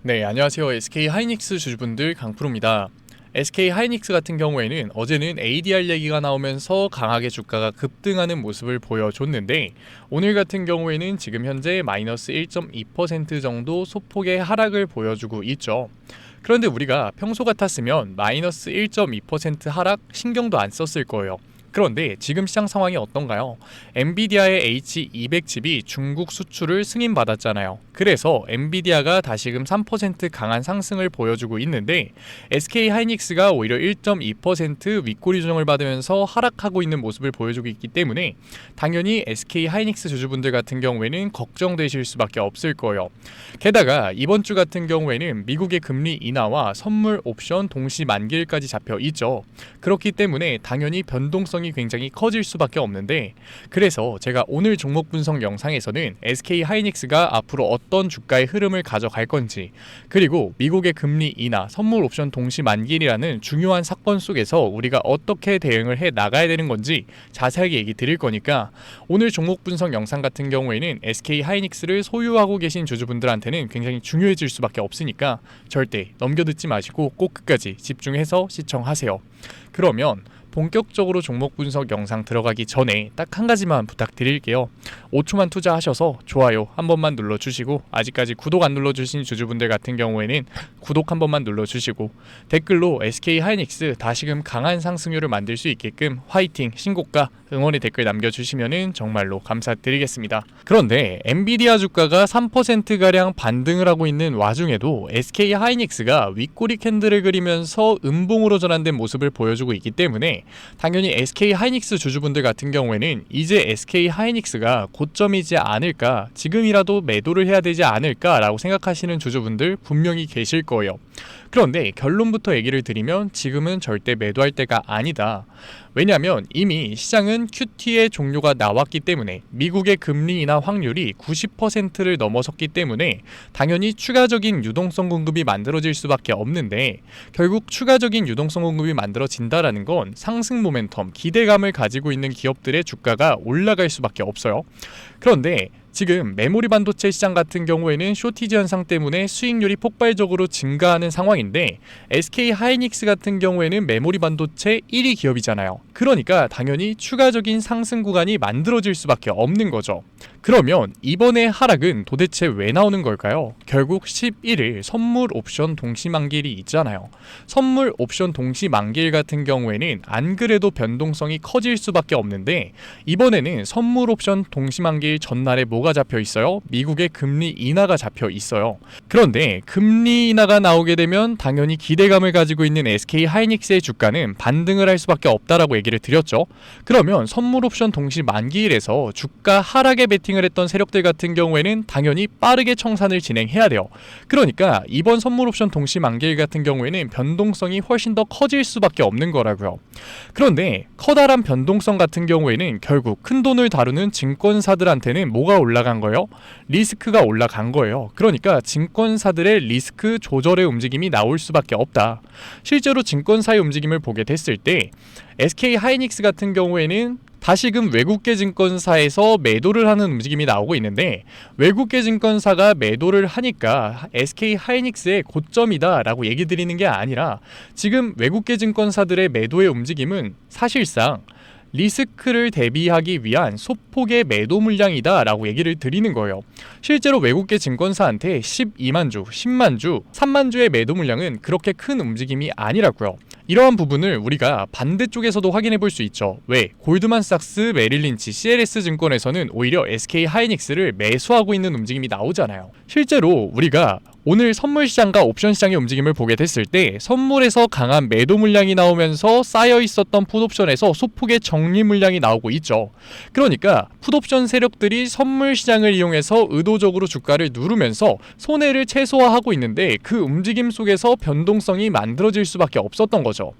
네, 안녕하세요. SK 하이닉스 주주분들 강프로입니다. SK 하이닉스 같은 경우에는 어제는 ADR 얘기가 나오면서 강하게 주가가 급등하는 모습을 보여줬는데 오늘 같은 경우에는 지금 현재 마이너스 1.2% 정도 소폭의 하락을 보여주고 있죠. 그런데 우리가 평소 같았으면 마이너스 1.2% 하락 신경도 안 썼을 거예요. 그런데 지금 시장 상황이 어떤가요? 엔비디아의 H200 칩이 중국 수출을 승인받았잖아요. 그래서 엔비디아가 다시금 3% 강한 상승을 보여주고 있는데 SK 하이닉스가 오히려 1.2% 윗꼬리 조정을 받으면서 하락하고 있는 모습을 보여주고 있기 때문에 당연히 SK 하이닉스 주주분들 같은 경우에는 걱정되실 수밖에 없을 거예요. 게다가 이번 주 같은 경우에는 미국의 금리 인하와 선물 옵션 동시 만기일까지 잡혀 있죠. 그렇기 때문에 당연히 변동성이 굉장히 커질 수밖에 없는데 그래서 제가 오늘 종목 분석 영상에서는 SK 하이닉스가 앞으로 어떤 주가의 흐름을 가져갈 건지 그리고 미국의 금리 인하, 선물 옵션 동시 만기일이라는 중요한 사건 속에서 우리가 어떻게 대응을 해 나가야 되는 건지 자세하게 얘기 드릴 거니까 오늘 종목 분석 영상 같은 경우에는 SK 하이닉스를 소유하고 계신 주주분들한테는 굉장히 중요해질 수밖에 없으니까 절대 넘겨듣지 마시고 꼭 끝까지 집중해서 시청하세요. 그러면 본격적으로 종목 분석 영상 들어가기 전에 딱 한 가지만 부탁드릴게요. 5초만 투자하셔서 좋아요 한 번만 눌러주시고 아직까지 구독 안 눌러주신 주주분들 같은 경우에는 구독 한 번만 눌러주시고 댓글로 SK 하이닉스 다시금 강한 상승률을 만들 수 있게끔 화이팅, 신고가, 응원의 댓글 남겨주시면 정말로 감사드리겠습니다. 그런데 엔비디아 주가가 3%가량 반등을 하고 있는 와중에도 SK 하이닉스가 윗꼬리 캔들을 그리면서 음봉으로 전환된 모습을 보여주고 있기 때문에 당연히 SK 하이닉스 주주분들 같은 경우에는 이제 SK 하이닉스가 고점이지 않을까, 지금이라도 매도를 해야 되지 않을까 라고 생각하시는 주주분들 분명히 계실 거예요. 그런데 결론부터 얘기를 드리면 지금은 절대 매도할 때가 아니다. 왜냐하면 이미 시장은 QT의 종료가 나왔기 때문에 미국의 금리 인하 확률이 90%를 넘어섰기 때문에 당연히 추가적인 유동성 공급이 만들어질 수밖에 없는데 결국 추가적인 유동성 공급이 만들어진다라는 건 상승 모멘텀, 기대감을 가지고 있는 기업들의 주가가 올라갈 수밖에 없어요. 그런데 지금 메모리 반도체 시장 같은 경우에는 쇼티지 현상 때문에 수익률이 폭발적으로 증가하는 상황인데 SK 하이닉스 같은 경우에는 메모리 반도체 1위 기업이잖아요. 그러니까 당연히 추가적인 상승 구간이 만들어질 수밖에 없는 거죠. 그러면 이번의 하락은 도대체 왜 나오는 걸까요? 결국 11일 선물 옵션 동시 만기일이 있잖아요. 선물 옵션 동시 만기일 같은 경우에는 안 그래도 변동성이 커질 수밖에 없는데 이번에는 선물 옵션 동시 만기일 전날에 뭐가 잡혀 있어요? 미국의 금리 인하가 잡혀 있어요. 그런데 금리 인하가 나오게 되면 당연히 기대감을 가지고 있는 SK 하이닉스의 주가는 반등을 할 수밖에 없다라고 얘기를 드렸죠. 그러면 선물 옵션 동시 만기일에서 주가 하락에 베팅을 했던 세력들 같은 경우에는 당연히 빠르게 청산을 진행해야 돼요. 그러니까 이번 선물 옵션 동시 만기일 같은 경우에는 변동성이 훨씬 더 커질 수밖에 없는 거라고요. 그런데 커다란 변동성 같은 경우에는 결국 큰 돈을 다루는 증권사들한테는 뭐가 올라간 거예요? 리스크가 올라간 거예요. 그러니까 증권사들의 리스크 조절의 움직임이 나올 수밖에 없다. 실제로 증권사의 움직임을 보게 됐을 때 SK 하이닉스 같은 경우에는 다시금 외국계 증권사에서 매도를 하는 움직임이 나오고 있는데 외국계 증권사가 매도를 하니까 SK 하이닉스의 고점이다 라고 얘기 드리는 게 아니라 지금 외국계 증권사들의 매도의 움직임은 사실상 리스크를 대비하기 위한 소폭의 매도 물량이다 라고 얘기를 드리는 거예요. 실제로 외국계 증권사한테 12만 주, 10만 주, 3만 주의 매도 물량은 그렇게 큰 움직임이 아니라고요. 이러한 부분을 우리가 반대쪽에서도 확인해 볼 수 있죠. 왜? 골드만삭스, 메릴린치, CLS 증권에서는 오히려 SK 하이닉스를 매수하고 있는 움직임이 나오잖아요. 실제로 우리가 오늘 선물 시장과 옵션 시장의 움직임을 보게 됐을 때 선물에서 강한 매도 물량이 나오면서 쌓여 있었던 풋옵션에서 소폭의 정리 물량이 나오고 있죠. 그러니까 풋옵션 세력들이 선물 시장을 이용해서 의도적으로 주가를 누르면서 손해를 최소화하고 있는데 그 움직임 속에서 변동성이 만들어질 수밖에 없었던 거죠.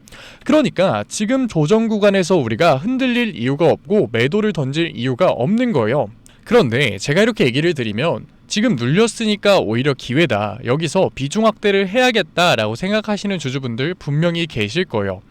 그러니까 지금 조정 구간에서 우리가 흔들릴 이유가 없고 매도를 던질 이유가 없는 거예요. 그런데 제가 이렇게 얘기를 드리면 지금 눌렸으니까 오히려 기회다, 여기서 비중 확대를 해야겠다라고 생각하시는 주주분들 분명히 계실 거예요.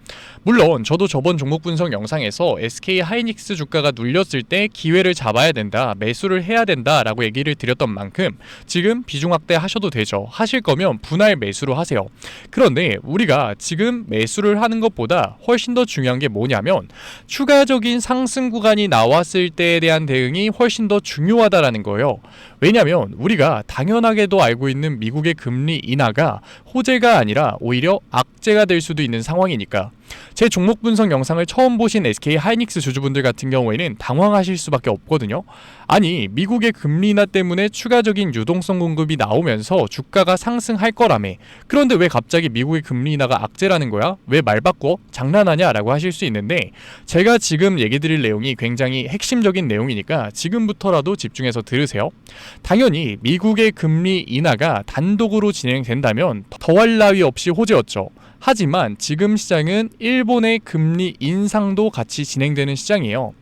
물론 저도 저번 종목 분석 영상에서 SK 하이닉스 주가가 눌렸을 때 기회를 잡아야 된다, 매수를 해야 된다라고 얘기를 드렸던 만큼 지금 비중 확대 하셔도 되죠. 하실 거면 분할 매수로 하세요. 그런데 우리가 지금 매수를 하는 것보다 훨씬 더 중요한 게 뭐냐면 추가적인 상승 구간이 나왔을 때에 대한 대응이 훨씬 더 중요하다라는 거예요. 왜냐면 우리가 당연하게도 알고 있는 미국의 금리 인하가 호재가 아니라 오히려 악재가 될 수도 있는 상황이니까. 제 종목 분석 영상을 처음 보신 SK 하이닉스 주주분들 같은 경우에는 당황하실 수밖에 없거든요. 아니, 미국의 금리 인하 때문에 추가적인 유동성 공급이 나오면서 주가가 상승할 거라며. 그런데 왜 갑자기 미국의 금리 인하가 악재라는 거야? 왜 말 바꿔? 장난하냐? 라고 하실 수 있는데, 제가 지금 얘기 드릴 내용이 굉장히 핵심적인 내용이니까 지금부터라도 집중해서 들으세요. 당연히 미국의 금리 인하가 단독으로 진행된다면 더할 나위 없이 호재였죠. 하지만 지금 시장은 일본의 금리 인상도 같이 진행되는 시장이에요.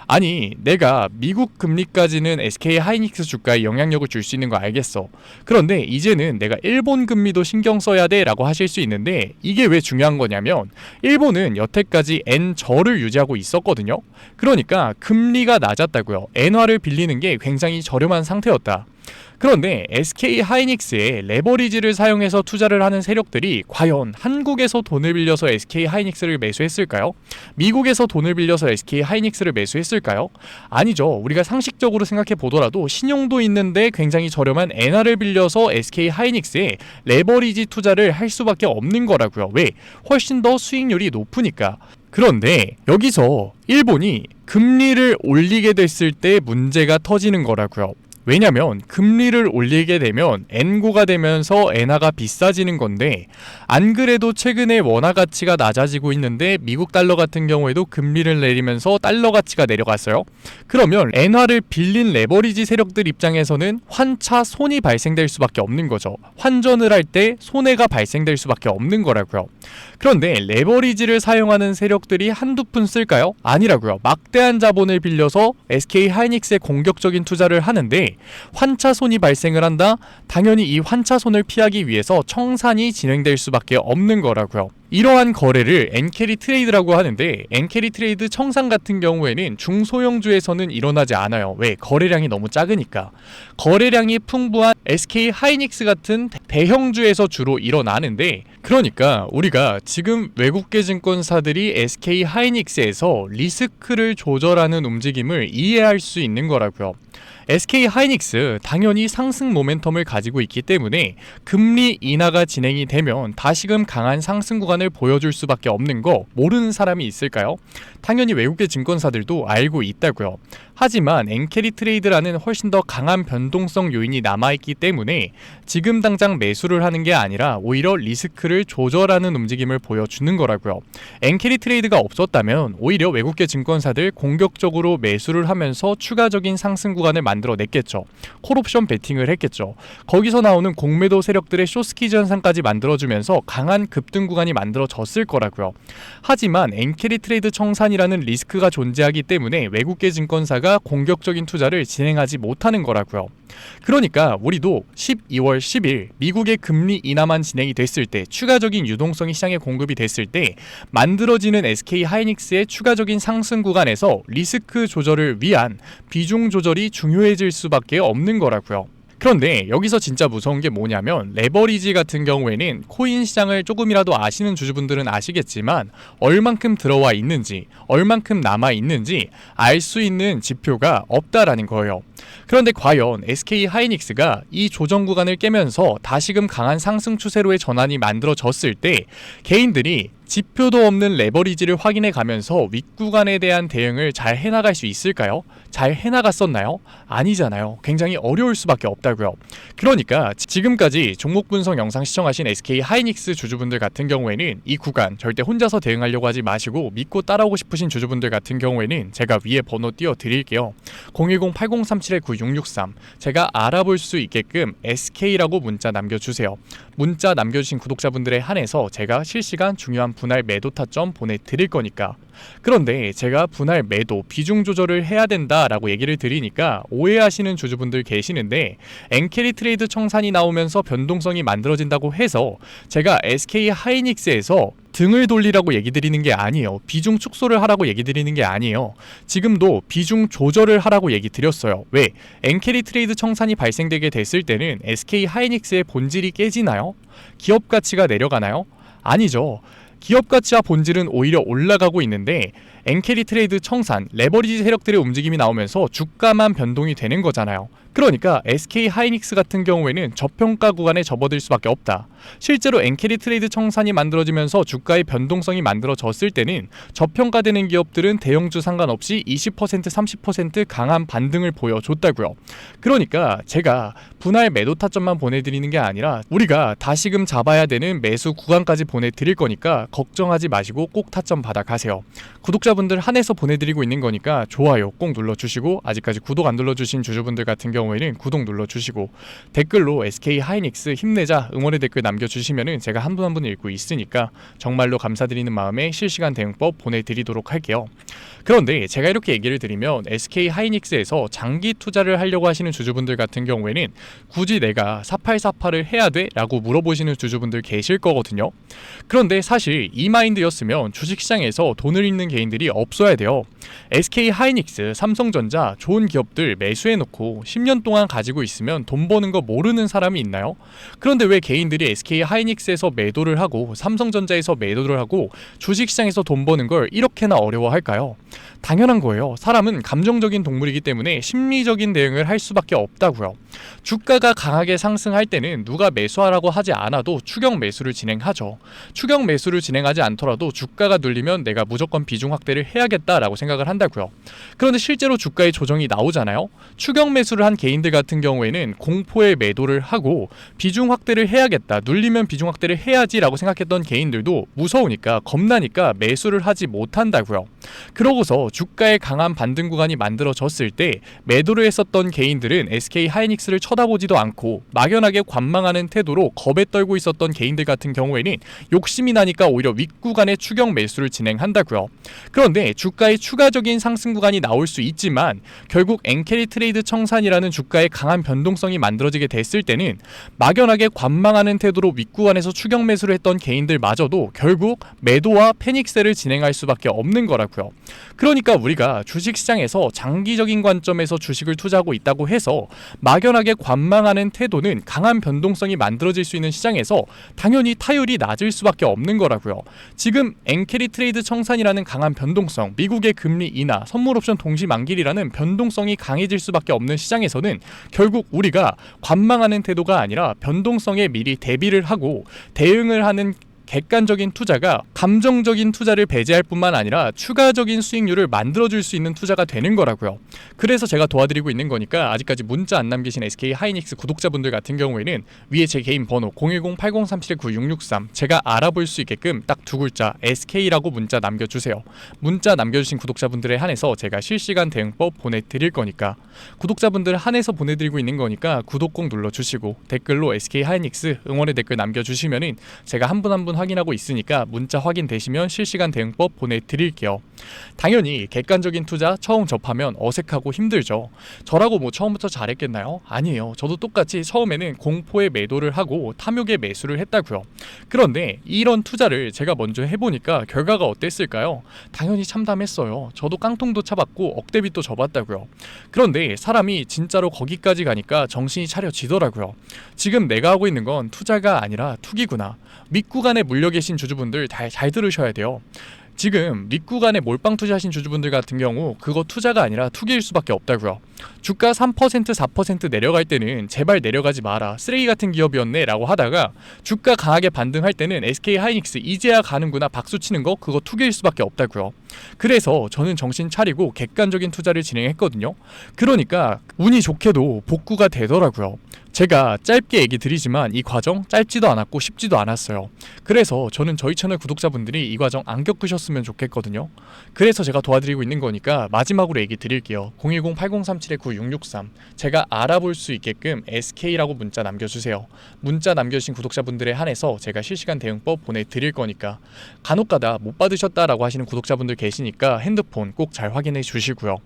아니, 내가 미국 금리까지는 SK 하이닉스 주가에 영향력을 줄 수 있는 거 알겠어. 그런데 이제는 내가 일본 금리도 신경 써야 돼 라고 하실 수 있는데, 이게 왜 중요한 거냐면 일본은 여태까지 엔저를 유지하고 있었거든요. 그러니까 금리가 낮았다고요. 엔화를 빌리는 게 굉장히 저렴한 상태였다. 그런데 SK 하이닉스에 레버리지를 사용해서 투자를 하는 세력들이 과연 한국에서 돈을 빌려서 SK 하이닉스를 매수했을까요? 미국에서 돈을 빌려서 SK 하이닉스를 매수했을까요? 아니죠. 우리가 상식적으로 생각해 보더라도 신용도 있는데 굉장히 저렴한 엔화를 빌려서 SK 하이닉스에 레버리지 투자를 할 수밖에 없는 거라고요. 왜? 훨씬 더 수익률이 높으니까. 그런데 여기서 일본이 금리를 올리게 됐을 때 문제가 터지는 거라고요. 왜냐면 금리를 올리게 되면 엔고가 되면서 엔화가 비싸지는 건데, 안 그래도 최근에 원화 가치가 낮아지고 있는데 미국 달러 같은 경우에도 금리를 내리면서 달러 가치가 내려갔어요. 그러면 엔화를 빌린 레버리지 세력들 입장에서는 환차 손이 발생될 수밖에 없는 거죠. 환전을 할 때 손해가 발생될 수밖에 없는 거라고요. 그런데 레버리지를 사용하는 세력들이 한두 푼 쓸까요? 아니라고요. 막대한 자본을 빌려서 SK 하이닉스에 공격적인 투자를 하는데 환차손이 발생을 한다? 당연히 이 환차손을 피하기 위해서 청산이 진행될 수밖에 없는 거라고요. 이러한 거래를 엔캐리 트레이드라고 하는데, 엔캐리 트레이드 청산 같은 경우에는 중소형주에서는 일어나지 않아요. 왜? 거래량이 너무 작으니까. 거래량이 풍부한 SK 하이닉스 같은 대형주에서 주로 일어나는데, 그러니까 우리가 지금 외국계 증권사들이 SK 하이닉스에서 리스크를 조절하는 움직임을 이해할 수 있는 거라고요. SK 하이닉스 당연히 상승 모멘텀을 가지고 있기 때문에 금리 인하가 진행이 되면 다시금 강한 상승 구간을 보여줄 수밖에 없는 거 모르는 사람이 있을까요? 당연히 외국계 증권사들도 알고 있다고요. 하지만 엔캐리 트레이드라는 훨씬 더 강한 변동성 요인이 남아있기 때문에 지금 당장 매수를 하는 게 아니라 오히려 리스크를 조절하는 움직임을 보여주는 거라고요. 엔캐리 트레이드가 없었다면 오히려 외국계 증권사들 공격적으로 매수를 하면서 추가적인 상승 구간을 만들어냈겠죠. 콜옵션 베팅을 했겠죠. 거기서 나오는 공매도 세력들의 쇼스키즈 현상까지 만들어주면서 강한 급등 구간이 만들어졌을 거라고요. 하지만 엔캐리 트레이드 청산이라는 리스크가 존재하기 때문에 외국계 증권사가 공격적인 투자를 진행하지 못하는 거라고요. 그러니까 우리도 12월 10일 미국의 금리 인하만 진행이 됐을 때, 추가적인 유동성이 시장에 공급이 됐을 때 만들어지는 SK 하이닉스의 추가적인 상승 구간에서 리스크 조절을 위한 비중 조절이 중요해질 수밖에 없는 거라고요. 그런데 여기서 진짜 무서운 게 뭐냐면, 레버리지 같은 경우에는 코인 시장을 조금이라도 아시는 주주분들은 아시겠지만 얼만큼 들어와 있는지, 얼만큼 남아 있는지 알 수 있는 지표가 없다라는 거예요. 그런데 과연 SK 하이닉스가 이 조정 구간을 깨면서 다시금 강한 상승 추세로의 전환이 만들어졌을 때 개인들이 지표도 없는 레버리지를 확인해 가면서 윗구간에 대한 대응을 잘 해나갈 수 있을까요? 잘 해나갔었나요? 아니잖아요. 굉장히 어려울 수밖에 없다고요. 그러니까 지금까지 종목 분석 영상 시청하신 SK 하이닉스 주주분들 같은 경우에는 이 구간 절대 혼자서 대응하려고 하지 마시고, 믿고 따라오고 싶으신 주주분들 같은 경우에는 제가 위에 번호 띄워 드릴게요. 010-8037-9663, 제가 알아볼 수 있게끔 SK라고 문자 남겨주세요. 문자 남겨주신 구독자분들에 한해서 제가 실시간 중요한 분할 매도 타점 보내드릴 거니까. 그런데 제가 분할 매도 비중 조절을 해야 된다라고 얘기를 드리니까 오해하시는 주주분들 계시는데, 엔캐리 트레이드 청산이 나오면서 변동성이 만들어진다고 해서 제가 SK 하이닉스에서 등을 돌리라고 얘기 드리는 게 아니에요. 비중 축소를 하라고 얘기 드리는 게 아니에요. 지금도 비중 조절을 하라고 얘기 드렸어요. 왜? 엔캐리 트레이드 청산이 발생되게 됐을 때는 SK 하이닉스의 본질이 깨지나요? 기업 가치가 내려가나요? 아니죠. 기업 가치와 본질은 오히려 올라가고 있는데, 엔캐리 트레이드 청산, 레버리지 세력들의 움직임이 나오면서 주가만 변동이 되는 거잖아요. 그러니까 SK 하이닉스 같은 경우에는 저평가 구간에 접어들 수밖에 없다. 실제로 엔캐리 트레이드 청산이 만들어지면서 주가의 변동성이 만들어졌을 때는 저평가되는 기업들은 대형주 상관없이 20% 30% 강한 반등을 보여줬다고요. 그러니까 제가 분할 매도 타점만 보내드리는 게 아니라 우리가 다시금 잡아야 되는 매수 구간까지 보내드릴 거니까 걱정하지 마시고 꼭 타점 받아가세요. 구독자분들 한해서 보내드리고 있는 거니까 좋아요 꼭 눌러주시고, 아직까지 구독 안 눌러주신 주주분들 같은 경우에는 구독 눌러주시고, 댓글로 SK 하이닉스 힘내자 응원의 댓글 남겨주시면은 제가 한 분 한 분 읽고 있으니까 정말로 감사드리는 마음에 실시간 대응법 보내드리도록 할게요. 그런데 제가 이렇게 얘기를 드리면 SK 하이닉스에서 장기 투자를 하려고 하시는 주주분들 같은 경우에는 굳이 내가 4848을 해야 돼? 라고 물어보시는 주주분들 계실 거거든요. 그런데 사실 이 마인드였으면 주식시장에서 돈을 잃는 개인들이 없어야 돼요. SK 하이닉스, 삼성전자 좋은 기업들 매수해놓고 10년 동안 가지고 있으면 돈 버는 거 모르는 사람이 있나요? 그런데 왜 개인들이 SK 하이닉스에서 매도를 하고 삼성전자에서 매도를 하고 주식시장에서 돈 버는 걸 이렇게나 어려워할까요? 당연한 거예요. 사람은 감정적인 동물이기 때문에 심리적인 대응을 할 수밖에 없다고요. 주가가 강하게 상승할 때는 누가 매수하라고 하지 않아도 추격 매수를 진행하죠. 추격 매수를 진행하지 않더라도 주가가 눌리면 내가 무조건 비중 확대를 해야겠다라고 생각을 한다고요. 그런데 실제로 주가의 조정이 나오잖아요. 추격 매수를 한 개인들 같은 경우에는 공포에 매도를 하고 비중 확대를 해야겠다, 눌리면 비중 확대를 해야지라고 생각했던 개인들도 무서우니까 겁나니까 매수를 하지 못한다고요. 그러고서 주가의 강한 반등 구간이 만들어졌을 때 매도를 했었던 개인들은 SK 하이닉스를 쳐다보지도 않고 막연하게 관망하는 태도로 겁에 떨고 있었던 개인들 같은 경우에는 욕심이 나니까 오히려 윗구간에 추격 매수를 진행한다고요. 그런데 주가의 추가적인 상승 구간이 나올 수 있지만 결국 엔캐리 트레이드 청산이라는 주가의 강한 변동성이 만들어지게 됐을 때는 막연하게 관망하는 태도로 윗구간에서 추격 매수를 했던 개인들마저도 결국 매도와 패닉셀을 진행할 수밖에 없는 거라고요. 그러니까 우리가 주식시장에서 장기적인 관점에서 주식을 투자하고 있다고 해서 막연하게 관망하는 태도는 강한 변동성이 만들어질 수 있는 시장에서 당연히 타율이 낮을 수밖에 없는 거라고요. 지금 엔캐리 트레이드 청산이라는 강한 변동성, 미국의 금리 인하, 선물옵션 동시 만기이라는 변동성이 강해질 수밖에 없는 시장에서는 결국 우리가 관망하는 태도가 아니라 변동성에 미리 대비를 하고 대응을 하는 객관적인 투자가 감정적인 투자를 배제할 뿐만 아니라 추가적인 수익률을 만들어줄 수 있는 투자가 되는 거라고요. 그래서 제가 도와드리고 있는 거니까 아직까지 문자 안 남기신 SK 하이닉스 구독자분들 같은 경우에는 위에 제 개인 번호 010-8037-9663 제가 알아볼 수 있게끔 딱 두 글자 SK라고 문자 남겨주세요. 문자 남겨주신 구독자분들에 한해서 제가 실시간 대응법 보내드릴 거니까, 구독자분들 한해서 보내드리고 있는 거니까 구독 꼭 눌러주시고 댓글로 SK 하이닉스 응원의 댓글 남겨주시면은 제가 한 분 한 분 확인하고 있으니까 문자 확인되시면 실시간 대응법 보내드릴게요. 당연히 객관적인 투자 처음 접하면 어색하고 힘들죠. 저라고 뭐 처음부터 잘했겠나요? 아니에요. 저도 똑같이 처음에는 공포에 매도를 하고 탐욕에 매수를 했다고요. 그런데 이런 투자를 제가 먼저 해보니까 결과가 어땠을까요? 당연히 참담했어요. 저도 깡통도 차봤고 억대빚도 져봤다고요. 그런데 사람이 진짜로 거기까지 가니까 정신이 차려지더라고요. 지금 내가 하고 있는 건 투자가 아니라 투기구나. 밑구간에 물려 계신 주주분들 잘 들으셔야 돼요. 지금 밑구간에 몰빵 투자하신 주주분들 같은 경우 그거 투자가 아니라 투기일 수밖에 없다고요. 주가 3% 4% 내려갈 때는 제발 내려가지 마라, 쓰레기 같은 기업이었네 라고 하다가 주가 강하게 반등할 때는 SK 하이닉스 이제야 가는구나 박수 치는 거, 그거 투기일 수밖에 없다고요. 그래서 저는 정신 차리고 객관적인 투자를 진행했거든요. 그러니까 운이 좋게도 복구가 되더라고요. 제가 짧게 얘기 드리지만 이 과정 짧지도 않았고 쉽지도 않았어요. 그래서 저는 저희 채널 구독자분들이 이 과정 안 겪으셨으면 좋겠거든요. 그래서 제가 도와드리고 있는 거니까 마지막으로 얘기 드릴게요. 010-8037-9663 제가 알아볼 수 있게끔 SK라고 문자 남겨주세요. 문자 남겨주신 구독자분들에 한해서 제가 실시간 대응법 보내드릴 거니까 간혹가다 못 받으셨다라고 하시는 구독자분들 계시니까 핸드폰 꼭 잘 확인해 주시고요.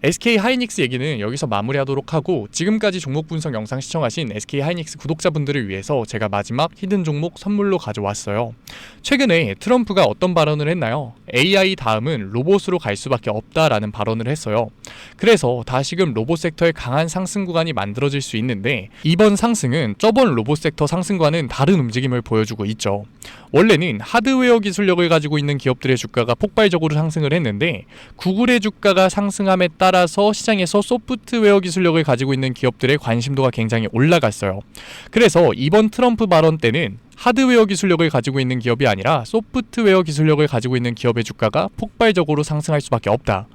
SK 하이닉스 얘기는 여기서 마무리하도록 하고, 지금까지 종목 분석 영상 시청하신 SK 하이닉스 구독자분들을 위해서 제가 마지막 히든 종목 선물로 가져왔어요. 최근에 트럼프가 어떤 발언을 했나요? AI 다음은 로봇으로 갈 수밖에 없다라는 발언을 했어요. 그래서 다시금 로봇 섹터의 강한 상승 구간이 만들어질 수 있는데, 이번 상승은 저번 로봇 섹터 상승과는 다른 움직임을 보여주고 있죠. 원래는 하드웨어 기술력을 가지고 있는 기업들의 주가가 폭발적으로 상승을 했는데, 구글의 주가가 상승함에 따라서 시장에서 소프트웨어 기술력을 가지고 있는 기업들의 관심도가 굉장히 올라갔어요. 그래서 이번 트럼프 발언 때는 하드웨어 기술력을 가지고 있는 기업이 아니라 소프트웨어 기술력을 가지고 있는 기업의 주가가 폭발적으로 상승할 수밖에 없다.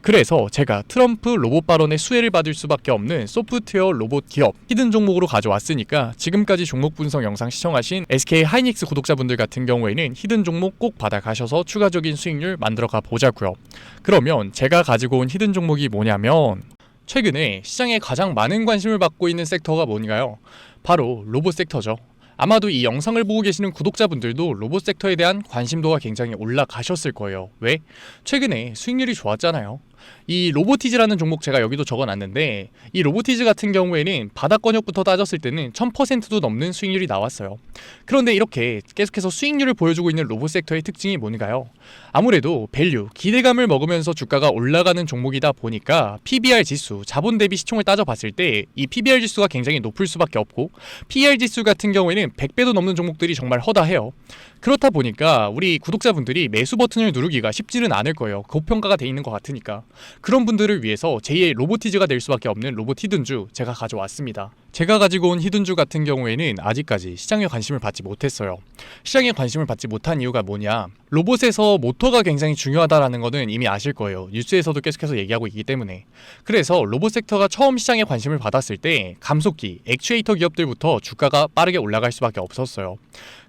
그래서 제가 트럼프 로봇 발언의 수혜를 받을 수밖에 없는 소프트웨어 로봇 기업 히든 종목으로 가져왔으니까, 지금까지 종목 분석 영상 시청하신 SK 하이닉스 구독자분들 같은 경우에는 히든 종목 꼭 받아가셔서 추가적인 수익률 만들어가 보자고요. 그러면 제가 가지고 온 히든 종목이 뭐냐면, 최근에 시장에 가장 많은 관심을 받고 있는 섹터가 뭔가요? 바로 로봇 섹터죠. 아마도 이 영상을 보고 계시는 구독자분들도 로봇 섹터에 대한 관심도가 굉장히 올라가셨을 거예요. 왜? 최근에 수익률이 좋았잖아요. 이 로보티즈라는 종목 제가 여기도 적어놨는데, 이 로보티즈 같은 경우에는 바닥권역부터 따졌을 때는 1000%도 넘는 수익률이 나왔어요. 그런데 이렇게 계속해서 수익률을 보여주고 있는 로봇 섹터의 특징이 뭔가요? 아무래도 밸류, 기대감을 먹으면서 주가가 올라가는 종목이다 보니까 PBR 지수, 자본 대비 시총을 따져봤을 때 이 PBR 지수가 굉장히 높을 수밖에 없고, PER 지수 같은 경우에는 100배도 넘는 종목들이 정말 허다해요. 그렇다 보니까 우리 구독자분들이 매수 버튼을 누르기가 쉽지는 않을 거예요. 고평가가 돼 있는 것 같으니까. 그런 분들을 위해서 제2의 로보티즈가 될 수밖에 없는 로봇 히든주 제가 가져왔습니다. 제가 가지고 온 히든주 같은 경우에는 아직까지 시장에 관심을 받지 못했어요. 시장에 관심을 받지 못한 이유가 뭐냐? 로봇에서 모터가 굉장히 중요하다라는 거는 이미 아실 거예요. 뉴스에서도 계속해서 얘기하고 있기 때문에. 그래서 로봇 섹터가 처음 시장에 관심을 받았을 때 감속기, 액추에이터 기업들부터 주가가 빠르게 올라갈 수밖에 없었어요.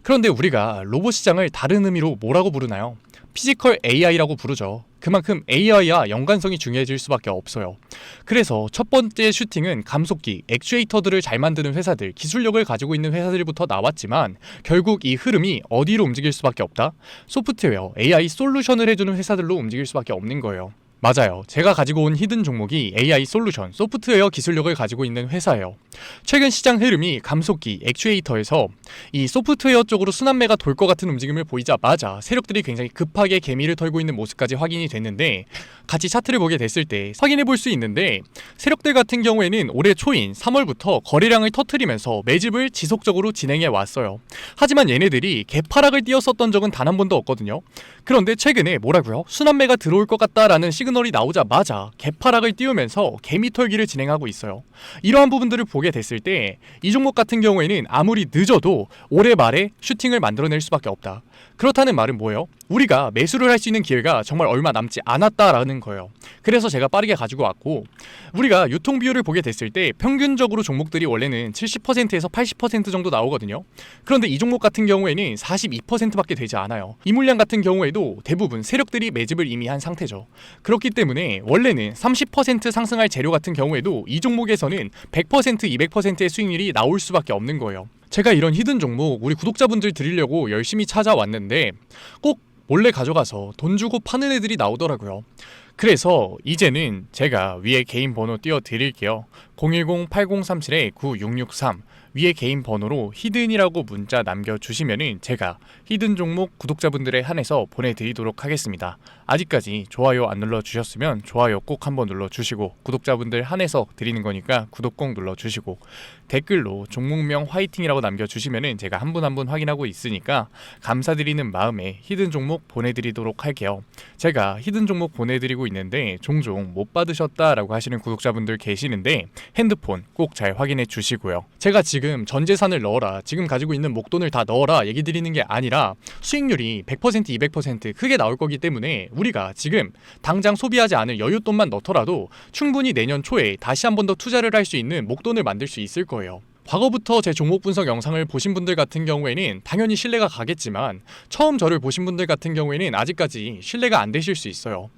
그런데 우리가 로봇 시장을 다른 의미로 뭐라고 부르나요? 피지컬 AI라고 부르죠. 그만큼 AI와 연관성이 중요해질 수밖에 없어요. 그래서 첫 번째 슈팅은 감속기, 액추에이터들을 잘 만드는 회사들, 기술력을 가지고 있는 회사들부터 나왔지만, 결국 이 흐름이 어디로 움직일 수밖에 없다? 소프트웨어, AI 솔루션을 해주는 회사들로 움직일 수밖에 없는 거예요. 맞아요. 제가 가지고 온 히든 종목이 AI 솔루션, 소프트웨어 기술력을 가지고 있는 회사예요. 최근 시장 흐름이 감속기, 액추에이터에서 이 소프트웨어 쪽으로 순환매가 돌 것 같은 움직임을 보이자마자 세력들이 굉장히 급하게 개미를 털고 있는 모습까지 확인이 됐는데, 같이 차트를 보게 됐을 때 확인해 볼 수 있는데, 세력들 같은 경우에는 올해 초인 3월부터 거래량을 터트리면서 매집을 지속적으로 진행해 왔어요. 하지만 얘네들이 개파락을 띄었었던 적은 단 한 번도 없거든요. 그런데 최근에 뭐라고요? 순환매가 들어올 것 같다라는 시그널이 나오자마자 개파락을 띄우면서 개미 털기를 진행하고 있어요. 이러한 부분들을 보게 됐을 때 이 종목 같은 경우에는 아무리 늦어도 올해 말에 슈팅을 만들어낼 수밖에 없다. 그렇다는 말은 뭐예요? 우리가 매수를 할 수 있는 기회가 정말 얼마 남지 않았다라는 거예요. 그래서 제가 빠르게 가지고 왔고, 우리가 유통 비율을 보게 됐을 때 평균적으로 종목들이 원래는 70%에서 80% 정도 나오거든요. 그런데 이 종목 같은 경우에는 42%밖에 되지 않아요. 이 물량 같은 경우에도 대부분 세력들이 매집을 이미 한 상태죠. 그렇기 때문에 원래는 30% 상승할 재료 같은 경우에도 이 종목에서는 100%, 200%의 수익률이 나올 수밖에 없는 거예요. 제가 이런 히든 종목 우리 구독자분들 드리려고 열심히 찾아왔는데 꼭 몰래 가져가서 돈 주고 파는 애들이 나오더라고요. 그래서 이제는 제가 위에 개인 번호 띄워 드릴게요. 010-8037-9663 위에 개인 번호로 히든이라고 문자 남겨주시면은 제가 히든 종목 구독자분들에 한해서 보내드리도록 하겠습니다. 아직까지 좋아요 안 눌러주셨으면 좋아요 꼭 한번 눌러주시고, 구독자분들 한해서 드리는 거니까 구독 꼭 눌러주시고, 댓글로 종목명 화이팅이라고 남겨주시면은 제가 한 분 한 분 확인하고 있으니까 감사드리는 마음에 히든 종목 보내드리도록 할게요. 제가 히든 종목 보내드리고 있는데 종종 못 받으셨다라고 하시는 구독자분들 계시는데 핸드폰 꼭 잘 확인해 주시고요. 제가 지금 지금 전 재산을 넣어라, 지금 가지고 있는 목돈을 다 넣어라 얘기 드리는 게 아니라 수익률이 100%, 200% 크게 나올 거기 때문에 우리가 지금 당장 소비하지 않을 여윳돈만 넣더라도 충분히 내년 초에 다시 한 번 더 투자를 할 수 있는 목돈을 만들 수 있을 거예요. 과거부터 제 종목 분석 영상을 보신 분들 같은 경우에는 당연히 신뢰가 가겠지만 처음 저를 보신 분들 같은 경우에는 아직까지 신뢰가 안 되실 수 있어요.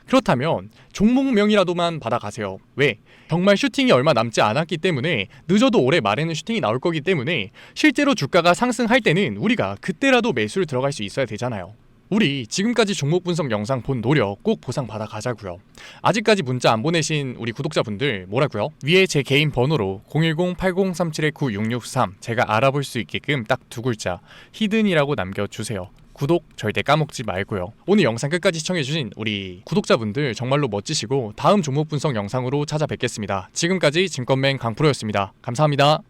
그렇다면 종목명이라도만 받아가세요. 왜? 정말 슈팅이 얼마 남지 않았기 때문에 늦어도 올해 말에는 슈팅이 나올 거기 때문에 실제로 주가가 상승할 때는 우리가 그때라도 매수를 들어갈 수 있어야 되잖아요. 우리 지금까지 종목 분석 영상 본 노력 꼭 보상 받아 가자고요. 아직까지 문자 안 보내신 우리 구독자분들 뭐라고요? 위에 제 개인 번호로 010-8037-9663 제가 알아볼 수 있게끔 딱 두 글자 히든이라고 남겨주세요. 구독 절대 까먹지 말고요. 오늘 영상 끝까지 시청해주신 우리 구독자분들 정말로 멋지시고 다음 종목 분석 영상으로 찾아뵙겠습니다. 지금까지 증권맨 강프로였습니다. 감사합니다.